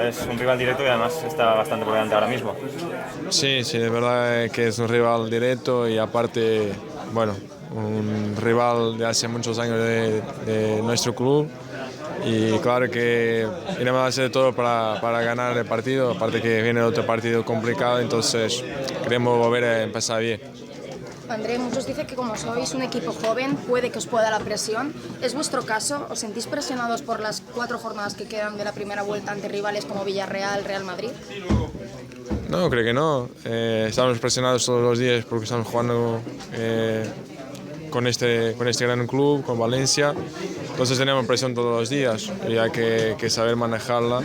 es un rival directo y además está bastante por delante ahora mismo. Sí, sí, de verdad que es un rival directo y aparte, bueno, un rival de hace muchos años de nuestro club y claro que iremos a hacer todo para ganar el partido, aparte que viene otro partido complicado, entonces queremos volver a empezar bien. André, muchos dicen que como sois un equipo joven puede que os pueda la presión. ¿Es vuestro caso? ¿Os sentís presionados por las 4 jornadas que quedan de la primera vuelta ante rivales como Villarreal, Real Madrid? No, creo que no. Estamos presionados todos los días porque estamos jugando con este gran club, con Valencia. Entonces tenemos presión todos los días y hay que saber manejarla.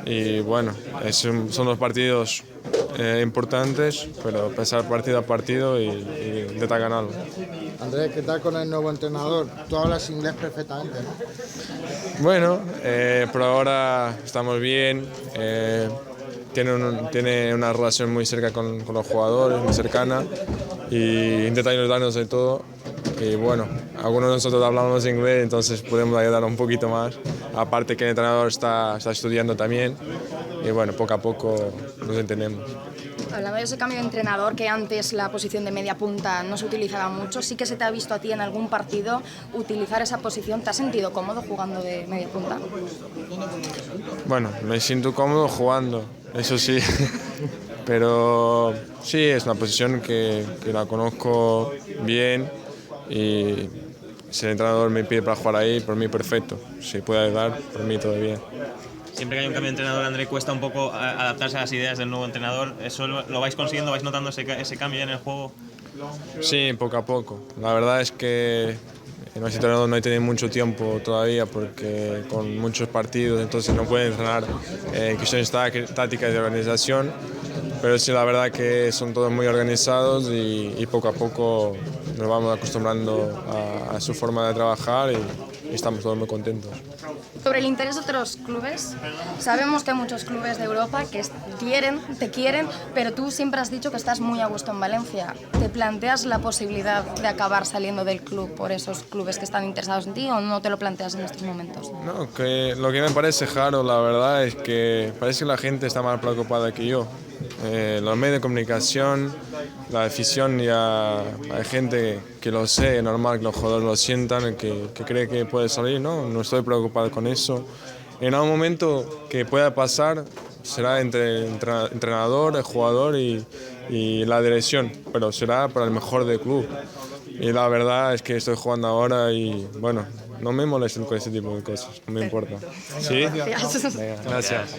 Y bueno, son dos partidos importantes, pero pensar partido a partido y intentar ganarlo. Andrés, ¿qué tal con el nuevo entrenador? Tú hablas inglés perfectamente, ¿no? Bueno, por ahora estamos bien. Tiene una relación muy cerca con los jugadores, muy cercana, y intenta ayudarnos en todo. Y bueno, algunos de nosotros hablamos inglés, entonces podemos ayudar un poquito más. Aparte que el entrenador está estudiando también, y bueno, poco a poco nos entendemos. Hablando de ese cambio de entrenador, que antes la posición de media punta no se utilizaba mucho, sí que se te ha visto a ti en algún partido utilizar esa posición. ¿Te has sentido cómodo jugando de media punta? Bueno, me siento cómodo jugando, eso sí, pero sí, es una posición que la conozco bien y si el entrenador me pide para jugar ahí, por mí perfecto. Si puede ayudar, por mí todo bien. Siempre que hay un cambio de entrenador, André, cuesta un poco adaptarse a las ideas del nuevo entrenador. ¿Eso lo vais consiguiendo? ¿Vais notando ese cambio ya en el juego? Sí, poco a poco. La verdad es que nuestro entrenador no ha tenido mucho tiempo todavía porque con muchos partidos, entonces no puede entrenar cuestiones tácticas de organización. Pero sí, la verdad que son todos muy organizados y poco a poco nos vamos acostumbrando a su forma de trabajar y estamos todos muy contentos. Sobre el interés de otros clubes, sabemos que hay muchos clubes de Europa que te quieren, pero tú siempre has dicho que estás muy a gusto en Valencia. ¿Te planteas la posibilidad de acabar saliendo del club por esos clubes que están interesados en ti o no te lo planteas en estos momentos? No, que lo que me parece raro, la verdad, es que parece que la gente está más preocupada que yo. Los medios de comunicación, la afición, ya hay gente que lo sé, es normal que los jugadores lo sientan, que cree que puede salir, no estoy preocupado con eso. En algún momento que pueda pasar será entre el entrenador, el jugador y la dirección, pero será para el mejor del club. Y la verdad es que estoy jugando ahora y bueno, no me molesten con ese tipo de cosas, no me importa. ¿Sí? Gracias. Venga, gracias.